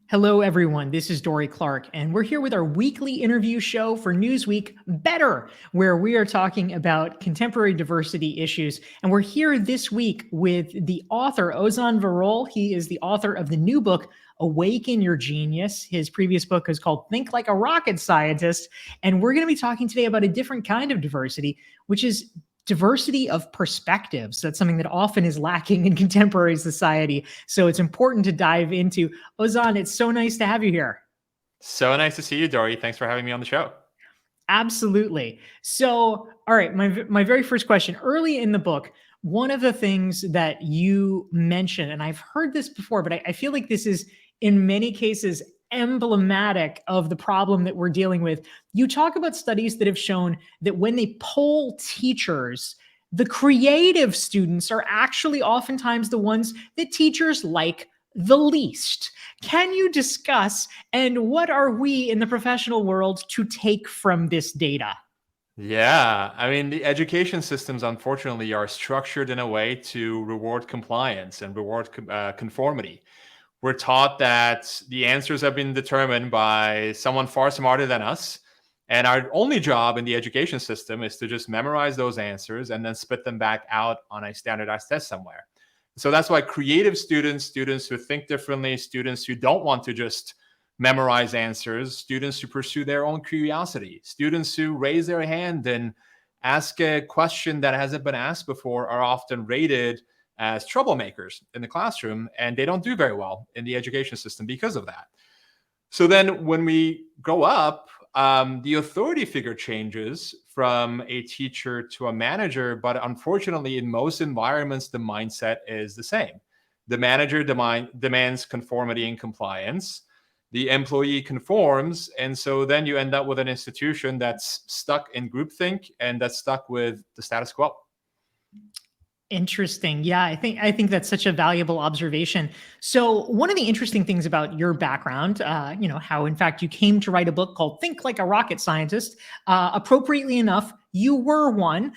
Hello, everyone. This is Dorie Clark, and we're here with our weekly interview show for Newsweek Better, where we are talking about contemporary diversity issues. And we're here this week with the author, Ozan Varol. He is the author of the new book, Awaken Your Genius. His previous book is called Think Like a Rocket Scientist. And we're going to be talking today about a different kind of diversity, which is diversity of perspectives. That's something that often is lacking in contemporary society. So it's important to dive into. Ozan, it's so nice to have you here. So nice to see you, Dorie. Thanks for having me on the show. Absolutely. So, all right, my very first question. Early in the book, one of the things that you mentioned, and I've heard this before, but I feel like this is in many cases emblematic of the problem that we're dealing with. You talk about studies that have shown that when they poll teachers, the creative students are actually oftentimes the ones that teachers like the least. Can you discuss, and what are we in the professional world to take from this data? Yeah, I mean, the education systems, unfortunately, are structured in a way to reward compliance and reward conformity. We're taught that the answers have been determined by someone far smarter than us. And our only job in the education system is to just memorize those answers and then spit them back out on a standardized test somewhere. So that's why creative students, students who think differently, students who don't want to just memorize answers, students who pursue their own curiosity, students who raise their hand and ask a question that hasn't been asked before are often rated as troublemakers in the classroom, and they don't do very well in the education system because of that. So then when we grow up, the authority figure changes from a teacher to a manager, but unfortunately, in most environments, the mindset is the same. The manager demands conformity and compliance. The employee conforms, and so then you end up with an institution that's stuck in groupthink and that's stuck with the status quo. Interesting. Yeah, I think that's such a valuable observation. So one of the interesting things about your background, how in fact you came to write a book called "Think Like a Rocket Scientist." Appropriately enough, you were one.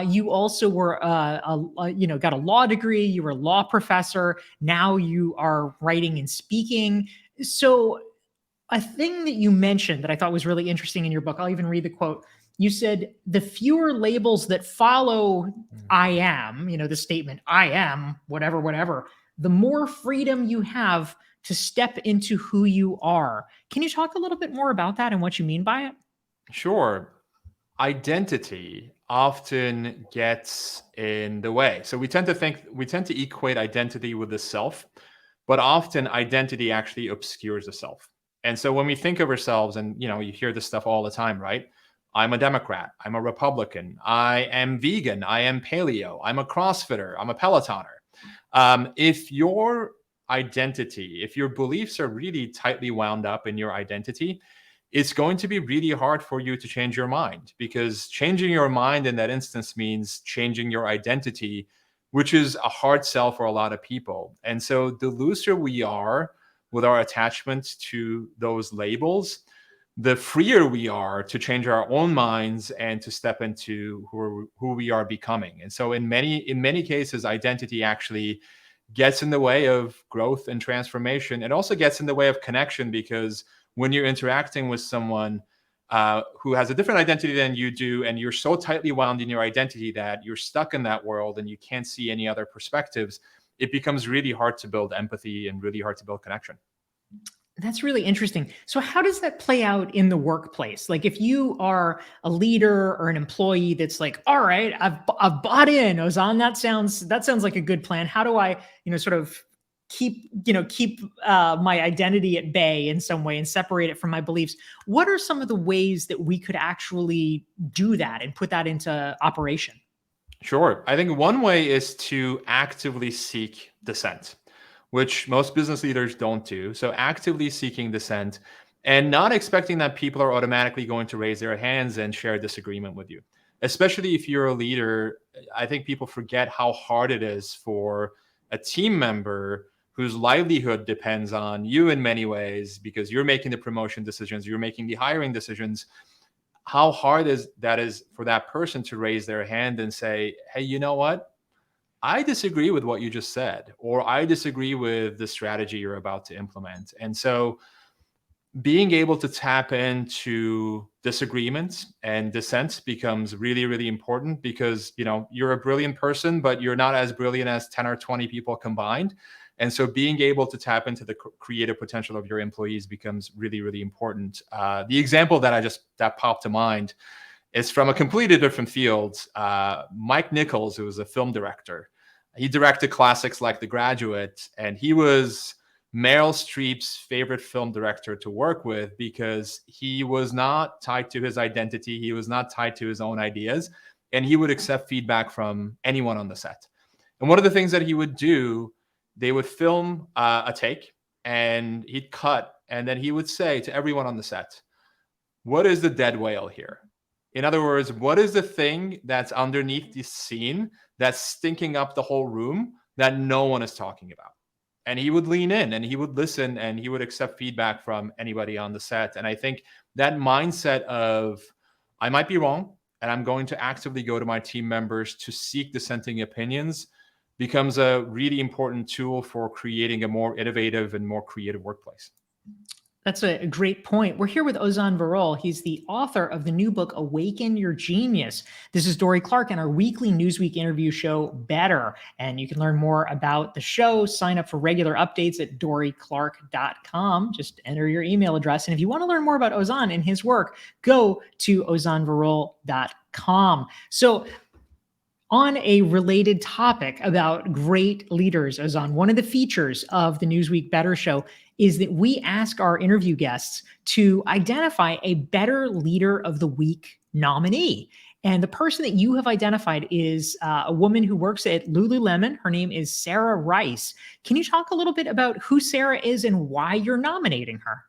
You also were, got a law degree. You were a law professor. Now you are writing and speaking. So a thing that you mentioned that I thought was really interesting in your book, I'll even read the quote. You said, the fewer labels that follow I am, the statement, I am, whatever, whatever, the more freedom you have to step into who you are. Can you talk a little bit more about that and what you mean by it? Sure. Identity often gets in the way. So we tend to equate identity with the self, but often identity actually obscures the self. And so when we think of ourselves, and you hear this stuff all the time, right? I'm a Democrat, I'm a Republican, I am vegan, I am paleo, I'm a CrossFitter, I'm a Pelotoner. If your identity, if your beliefs are really tightly wound up in your identity, it's going to be really hard for you to change your mind, because changing your mind in that instance means changing your identity, which is a hard sell for a lot of people. And so the looser we are with our attachment to those labels, the freer we are to change our own minds and to step into who we are becoming. And so in many cases, identity actually gets in the way of growth and transformation. It also gets in the way of connection, because when you're interacting with someone who has a different identity than you do, and you're so tightly wound in your identity that you're stuck in that world and you can't see any other perspectives, it becomes really hard to build empathy and really hard to build connection. That's really interesting. So how does that play out in the workplace? Like if you are a leader or an employee that's like, all right, I've bought in, Ozan, that sounds like a good plan. How do I, sort of keep my identity at bay in some way and separate it from my beliefs? What are some of the ways that we could actually do that and put that into operation? Sure. I think one way is to actively seek dissent, which most business leaders don't do. So, actively seeking dissent and not expecting that people are automatically going to raise their hands and share a disagreement with you. Especially if you're a leader, I think people forget how hard it is for a team member whose livelihood depends on you in many ways, because you're making the promotion decisions, you're making the hiring decisions. How hard is for that person to raise their hand and say, hey, you know what? I disagree with what you just said, or I disagree with the strategy you're about to implement. And so being able to tap into disagreements and dissent becomes really, really important because, you're a brilliant person, but you're not as brilliant as 10 or 20 people combined. And so being able to tap into the creative potential of your employees becomes really, really important. The example that popped to mind is from a completely different field. Mike Nichols, who was a film director, he directed classics like The Graduate, and he was Meryl Streep's favorite film director to work with because he was not tied to his identity. He was not tied to his own ideas, and he would accept feedback from anyone on the set. And one of the things that he would do, they would film a take, and he'd cut, and then he would say to everyone on the set, "What is the dead whale here?" In other words, what is the thing that's underneath the scene that's stinking up the whole room that no one is talking about? And he would lean in and he would listen and he would accept feedback from anybody on the set. And I think that mindset of, I might be wrong, and I'm going to actively go to my team members to seek dissenting opinions becomes a really important tool for creating a more innovative and more creative workplace. That's a great point. We're here with Ozan Varol. He's the author of the new book, Awaken Your Genius. This is Dorie Clark and our weekly Newsweek interview show, Better. And you can learn more about the show, sign up for regular updates at DorieClark.com. Just enter your email address. And if you want to learn more about Ozan and his work, go to OzanVarol.com. So on a related topic about great leaders, Ozan, one of the features of the Newsweek Better show is that we ask our interview guests to identify a Better Leader of the Week nominee. And the person that you have identified is a woman who works at Lululemon. Her name is Sarah Rice. Can you talk a little bit about who Sarah is and why you're nominating her?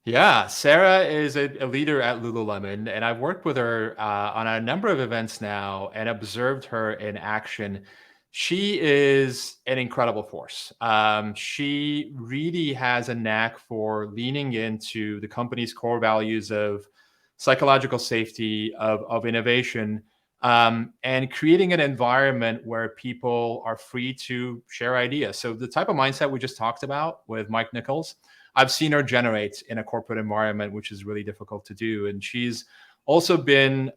Yeah, Sarah is a leader at Lululemon, and I've worked with her on a number of events now and observed her in action. She is an incredible force. She really has a knack for leaning into the company's core values of psychological safety, of innovation, and creating an environment where people are free to share ideas. So the type of mindset we just talked about with Mike Nichols, I've seen her generate in a corporate environment, which is really difficult to do. And she's also been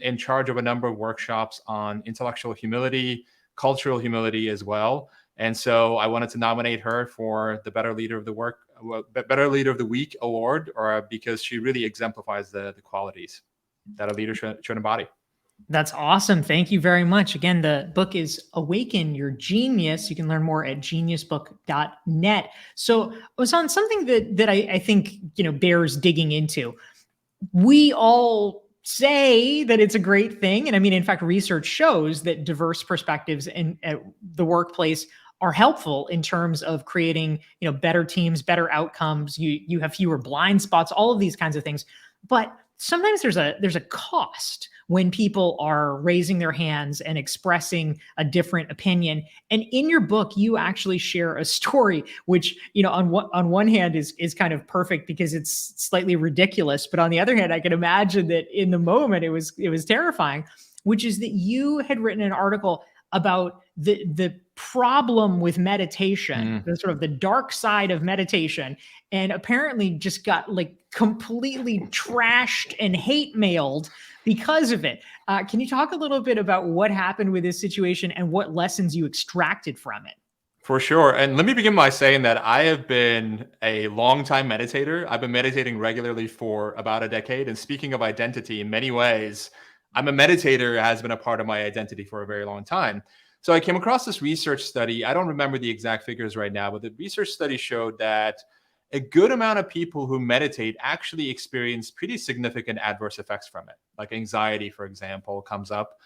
in charge of a number of workshops on intellectual humility, cultural humility as well. And so I wanted to nominate her for the Better Leader of the Week award, or because she really exemplifies the qualities that a leader should embody. That's awesome. Thank you very much. Again, the book is Awaken Your Genius. You can learn more at geniusbook.net. So, Ozan, something that I think bears digging into. We all say that it's a great thing, and I mean, in fact, research shows that diverse perspectives in the workplace are helpful in terms of creating better teams, better outcomes. You have fewer blind spots, all of these kinds of things. But sometimes there's a cost when people are raising their hands and expressing a different opinion. And in your book, you actually share a story, which, on one hand is kind of perfect because it's slightly ridiculous. But on the other hand, I can imagine that in the moment it was terrifying, which is that you had written an article about the problem with meditation, the sort of the dark side of meditation, and apparently just got completely trashed and hate mailed because of it. Can you talk a little bit about what happened with this situation and what lessons you extracted from it? For sure. And let me begin by saying that I have been a long-time meditator. I've been meditating regularly for about a decade. And speaking of identity, in many ways, I'm a meditator has been a part of my identity for a very long time. So I came across this research study. I don't remember the exact figures right now, but the research study showed that a good amount of people who meditate actually experience pretty significant adverse effects from it. Like anxiety, for example, comes up.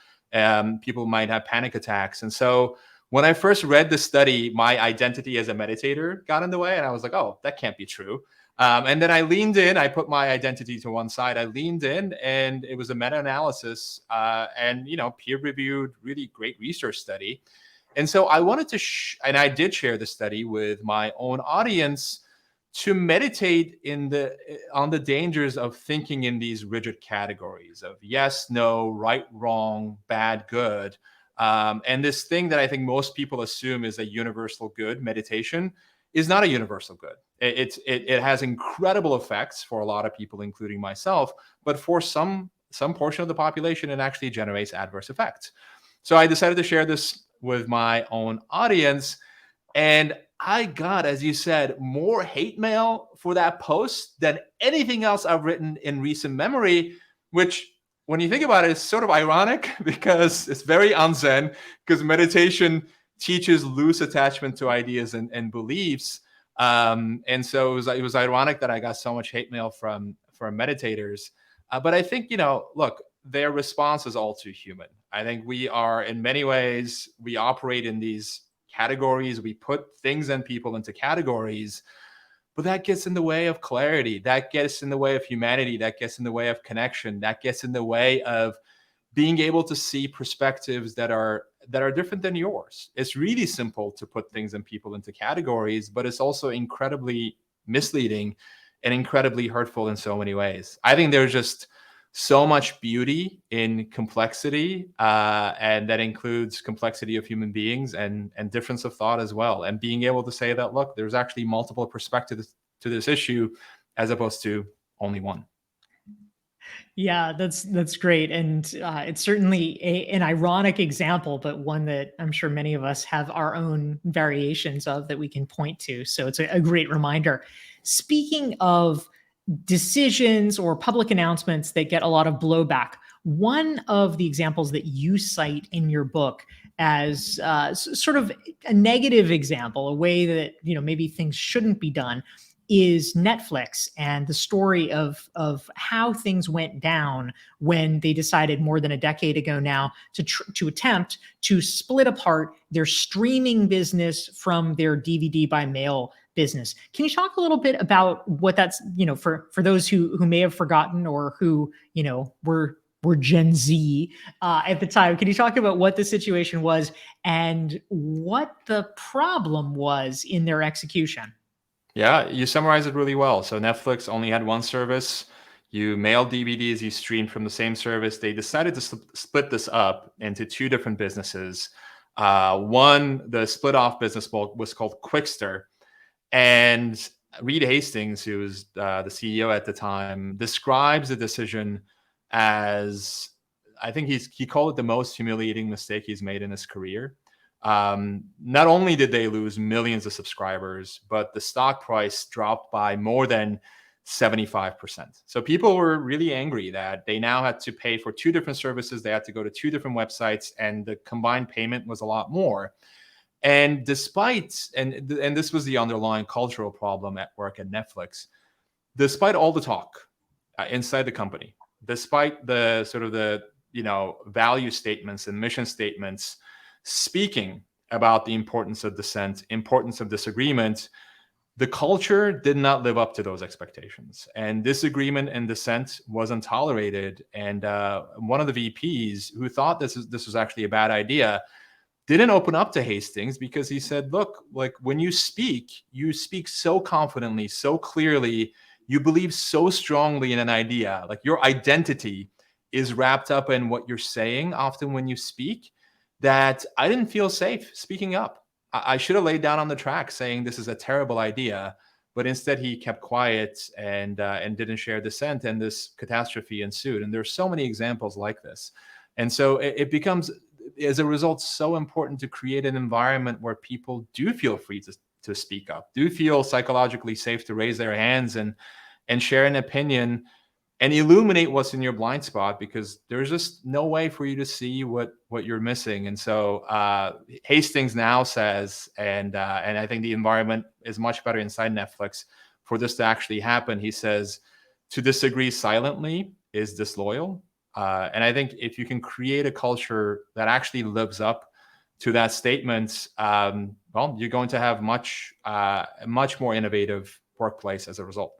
People might have panic attacks. And so when I first read the study, my identity as a meditator got in the way, and I was like, oh, that can't be true. And then I leaned in, I put my identity to one side. I leaned in, and it was a meta-analysis and, peer-reviewed, really great research study. And so I wanted to, and I did share the study with my own audience to meditate on the dangers of thinking in these rigid categories of yes, no, right, wrong, bad, good, And this thing that I think most people assume is a universal good, meditation, is not a universal good. It has incredible effects for a lot of people, including myself, but for some portion of the population, it actually generates adverse effects. So I decided to share this with my own audience, and I got, as you said, more hate mail for that post than anything else I've written in recent memory, which, when you think about it, is sort of ironic because it's very unzen, because meditation teaches loose attachment to ideas and beliefs. And so it was ironic that I got so much hate mail from meditators. But I think, look, their response is all too human. I think we are, in many ways, we operate in these categories. We put things and people into categories, but that gets in the way of clarity. That gets in the way of humanity. That gets in the way of connection. That gets in the way of being able to see perspectives that are different than yours. It's really simple to put things and people into categories, but it's also incredibly misleading and incredibly hurtful in so many ways. I think there's just so much beauty in complexity, and that includes complexity of human beings and difference of thought as well. And being able to say that, look, there's actually multiple perspectives to this issue as opposed to only one. Yeah, that's great, and it's certainly an ironic example, but one that I'm sure many of us have our own variations of that we can point to. So it's a great reminder. Speaking of decisions or public announcements that get a lot of blowback, one of the examples that you cite in your book as sort of a negative example, a way that maybe things shouldn't be done, is Netflix and the story of how things went down when they decided more than a decade ago now to attempt to split apart their streaming business from their DVD by mail business. Can you talk a little bit about what that's, for those who may have forgotten or who, were Gen Z at the time? Can you talk about what the situation was and what the problem was in their execution? Yeah, you summarized it really well. So Netflix only had one service. You mailed DVDs, you streamed from the same service. They decided to split this up into two different businesses. One, the split off business was called Quickster. And Reed Hastings, who was the CEO at the time, describes the decision as, I think he called it the most humiliating mistake he's made in his career. Not only did they lose millions of subscribers, but the stock price dropped by more than 75%. So people were really angry that they now had to pay for two different services. They had to go to two different websites, and the combined payment was a lot more. And despite, and this was the underlying cultural problem at work at Netflix, despite all the talk inside the company, despite the sort of the value statements and mission statements speaking about the importance of dissent, importance of disagreement, the culture did not live up to those expectations. And disagreement and dissent wasn't tolerated. And one of the VPs who thought this was actually a bad idea didn't open up to Hastings, because he said, look, like, when you speak so confidently, so clearly, you believe so strongly in an idea, like your identity is wrapped up in what you're saying often when you speak, that I didn't feel safe speaking up. I should have laid down on the track saying this is a terrible idea, but instead he kept quiet and didn't share dissent, and this catastrophe ensued. And there's so many examples like this. And so it becomes, as a result, so important to create an environment where people do feel free to speak up, do feel psychologically safe to raise their hands and share an opinion and illuminate what's in your blind spot, because there's just no way for you to see what you're missing. And so Hastings now says, and I think the environment is much better inside Netflix for this to actually happen. He says, to disagree silently is disloyal. And I think if you can create a culture that actually lives up to that statement, well, you're going to have much more innovative workplace as a result.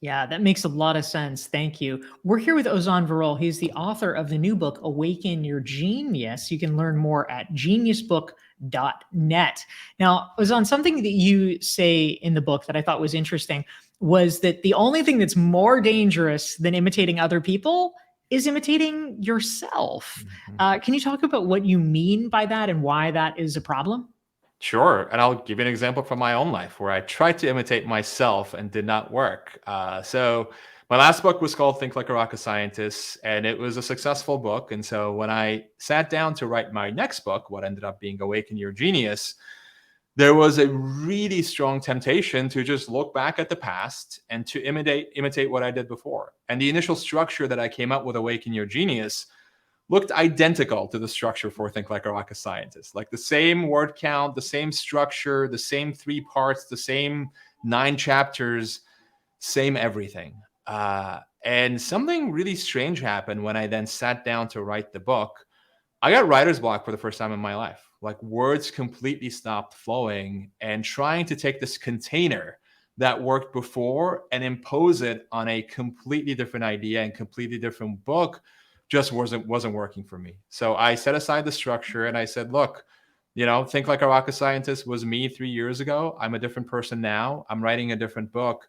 Yeah, that makes a lot of sense. Thank you. We're here with Ozan Varol. He's the author of the new book, Awaken Your Genius. You can learn more at geniusbook.net. Now, Ozan, something that you say in the book that I thought was interesting was that the only thing that's more dangerous than imitating other people is imitating yourself. Mhm. Can you talk about what you mean by that and why that is a problem? Sure. And I'll give you an example from my own life where I tried to imitate myself and did not work. So, my last book was called Think Like a Rocket Scientist, and it was a successful book. And so, when I sat down to write my next book, what ended up being Awaken Your Genius, there was a really strong temptation to just look back at the past and to imitate what I did before. And the initial structure that I came up with, Awaken Your Genius, looked identical to the structure for Think Like a Rocket Scientist. Like the same word count, the same structure, the same 3 parts, the same 9 chapters, same everything. And something really strange happened when I then sat down to write the book. I got writer's block for the first time in my life. Like words completely stopped flowing, and trying to take this container that worked before and impose it on a completely different idea and completely different book just wasn't working for me. So I set aside the structure and I said, look, Think Like a Rocket Scientist was me 3 years ago. I'm a different person now. I'm writing a different book,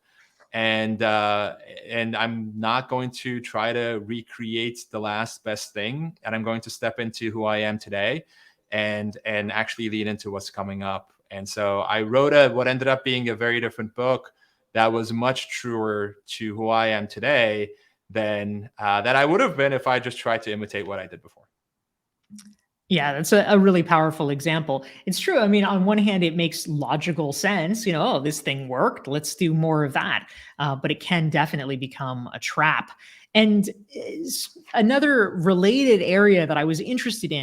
and I'm not going to try to recreate the last best thing, and I'm going to step into who I am today, and actually lean into what's coming up. And so I wrote what ended up being a very different book that was much truer to who I am today than that I would have been if I just tried to imitate what I did before. Yeah, that's a really powerful example. It's true. I mean, on one hand, it makes logical sense. Oh, this thing worked. Let's do more of that. But it can definitely become a trap. And another related area that I was interested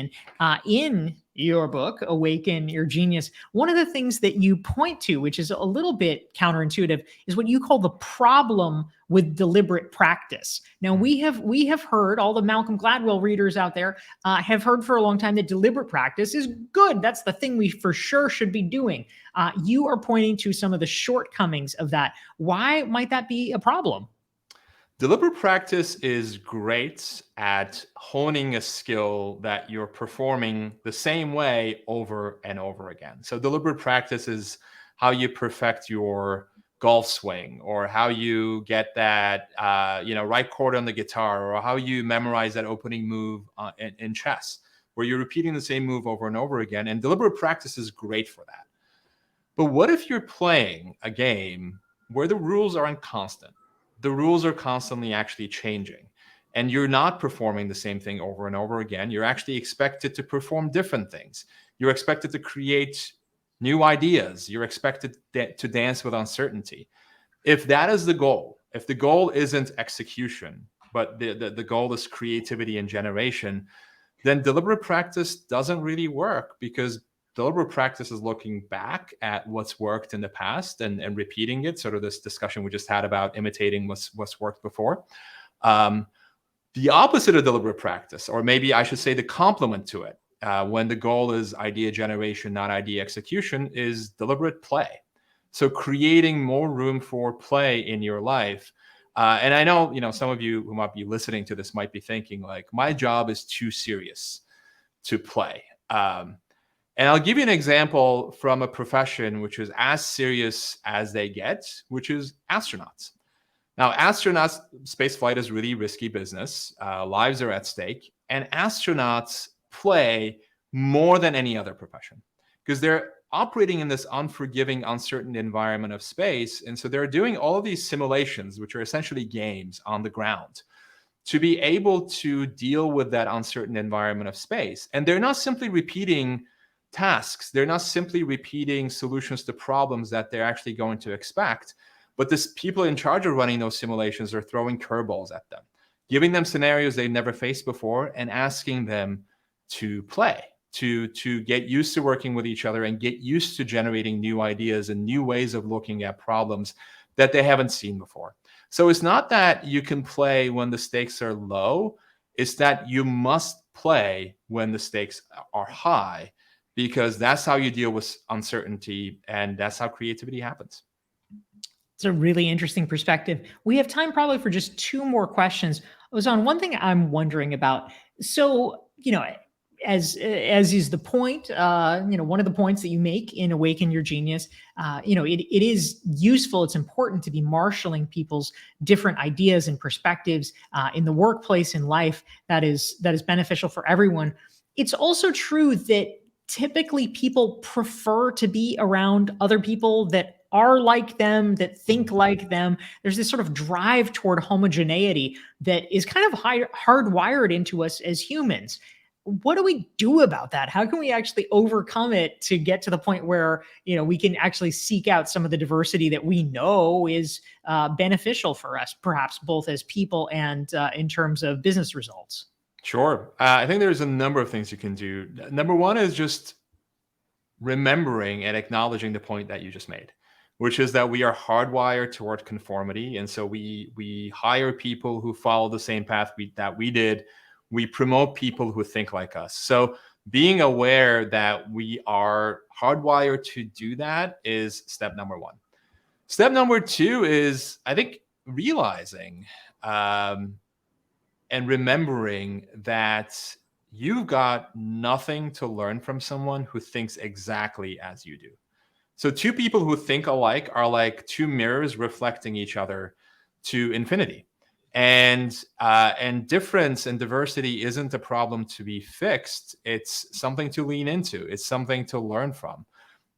in your book, Awaken Your Genius, one of the things that you point to, which is a little bit counterintuitive, is what you call the problem with deliberate practice. Now, we have heard, all the Malcolm Gladwell readers out there have heard for a long time that deliberate practice is good. That's the thing we for sure should be doing. You are pointing to some of the shortcomings of that. Why might that be a problem? Deliberate practice is great at honing a skill that you're performing the same way over and over again. So, deliberate practice is how you perfect your golf swing, or how you get that right chord on the guitar, or how you memorize that opening move in chess, where you're repeating the same move over and over again. And deliberate practice is great for that. But what if you're playing a game where the rules aren't constant? The rules are constantly actually changing, and you're not performing the same thing over and over again. You're actually expected to perform different things. You're expected to create new ideas. You're expected to dance with uncertainty. If that is the goal, if the goal isn't execution, but the goal is creativity and generation, then deliberate practice doesn't really work, because deliberate practice is looking back at what's worked in the past and repeating it. Sort of this discussion we just had about imitating what's worked before. Um, the opposite of deliberate practice, or maybe I should say the complement to it, when the goal is idea generation, not idea execution, is deliberate play. So creating more room for play in your life. And I know, some of you who might be listening to this might be thinking like, my job is too serious to play. And I'll give you an example from a profession which is as serious as they get, which is astronauts. Now, astronauts, space flight is really risky business. Lives are at stake, and astronauts play more than any other profession, because they're operating in this unforgiving, uncertain environment of space. And so they're doing all of these simulations, which are essentially games on the ground, to be able to deal with that uncertain environment of space. And they're not simply repeating tasks. They're not simply repeating solutions to problems that they're actually going to expect. But this people in charge of running those simulations are throwing curveballs at them, giving them scenarios they've never faced before, and asking them to play, to get used to working with each other and get used to generating new ideas and new ways of looking at problems that they haven't seen before. So it's not that you can play when the stakes are low. It's that you must play when the stakes are high, because that's how you deal with uncertainty, and that's how creativity happens. It's a really interesting perspective. We have time probably for just two more questions. Ozan, one thing I'm wondering about. So, as is the point, one of the points that you make in Awaken Your Genius, it is useful. It's important to be marshaling people's different ideas and perspectives in the workplace, in life. That is beneficial for everyone. It's also true that typically people prefer to be around other people that are like them, that think like them. There's this sort of drive toward homogeneity that is kind of hardwired into us as humans. What do we do about that? How can we actually overcome it to get to the point where we can actually seek out some of the diversity that we know is beneficial for us, perhaps both as people and in terms of business results? Sure. I think there's a number of things you can do. Number one is just remembering and acknowledging the point that you just made, which is that we are hardwired toward conformity, and so we hire people who follow the same path that we did. We promote people who think like us. So being aware that we are hardwired to do that is step number one. Step number two is, I think, realizing and remembering that you've got nothing to learn from someone who thinks exactly as you do. So two people who think alike are like two mirrors reflecting each other to infinity. And difference and diversity isn't a problem to be fixed. It's something to lean into. It's something to learn from.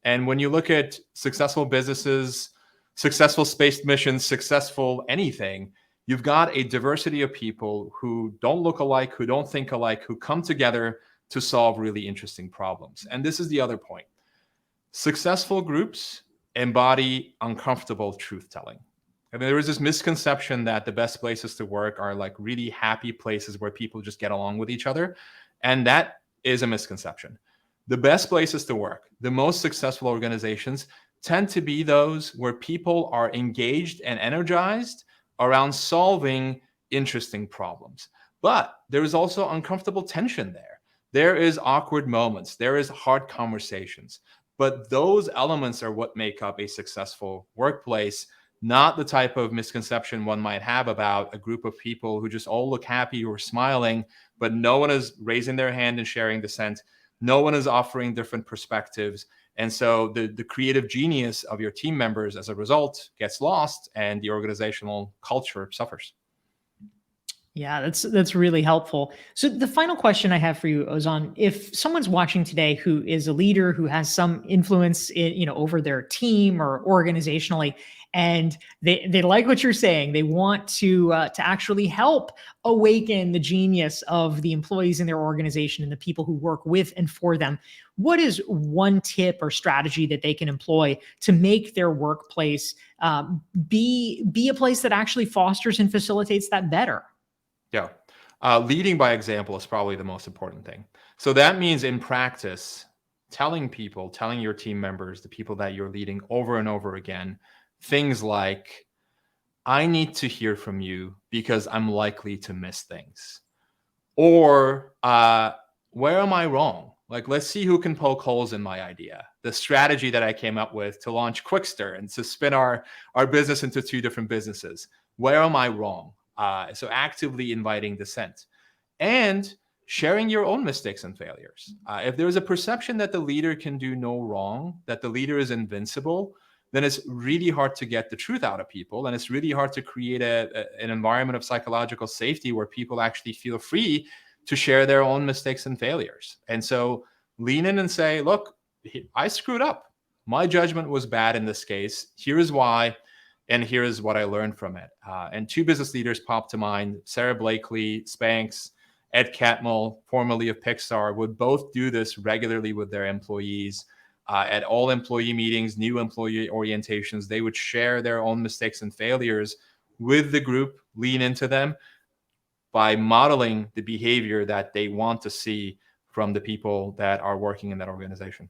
And when you look at successful businesses, successful space missions, successful anything, you've got a diversity of people who don't look alike, who don't think alike, who come together to solve really interesting problems. And this is the other point. Successful groups embody uncomfortable truth-telling. I mean, there is this misconception that the best places to work are like really happy places where people just get along with each other. And that is a misconception. The best places to work, the most successful organizations, tend to be those where people are engaged and energized around solving interesting problems. But there is also uncomfortable tension there. There is awkward moments. There is hard conversations. But those elements are what make up a successful workplace, not the type of misconception one might have about a group of people who just all look happy or smiling, but no one is raising their hand and sharing dissent. No one is offering different perspectives. And so the creative genius of your team members as a result gets lost and the organizational culture suffers. Yeah, that's really helpful. So the final question I have for you, Ozan, if someone's watching today who is a leader who has some influence over their team or organizationally, and they like what you're saying, they want to actually help awaken the genius of the employees in their organization and the people who work with and for them, what is one tip or strategy that they can employ to make their workplace be a place that actually fosters and facilitates that better? Yeah. Leading by example is probably the most important thing. So that means in practice, telling your team members, the people that you're leading over and over again, things like, I need to hear from you because I'm likely to miss things. Or where am I wrong? Like, let's see who can poke holes in my idea. The strategy that I came up with to launch Quickster and to spin our business into two different businesses. Where am I wrong? So actively inviting dissent and sharing your own mistakes and failures. If there's a perception that the leader can do no wrong, that the leader is invincible, then it's really hard to get the truth out of people. And it's really hard to create an environment of psychological safety where people actually feel free to share their own mistakes and failures. And so lean in and say, look, I screwed up. My judgment was bad in this case. Here is why. And here is what I learned from it. And two business leaders pop to mind, Sarah Blakely, Spanx, Ed Catmull, formerly of Pixar, would both do this regularly with their employees. At all employee meetings, new employee orientations, they would share their own mistakes and failures with the group, lean into them by modeling the behavior that they want to see from the people that are working in that organization.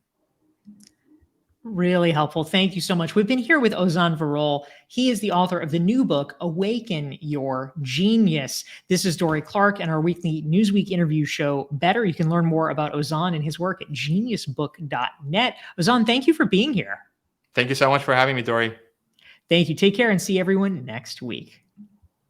Really helpful. Thank you so much. We've been here with Ozan Varol. He is the author of the new book, Awaken Your Genius. This is Dorie Clark and our weekly Newsweek interview show, Better. You can learn more about Ozan and his work at geniusbook.net. Ozan, thank you for being here. Thank you so much for having me, Dorie. Thank you. Take care and see everyone next week.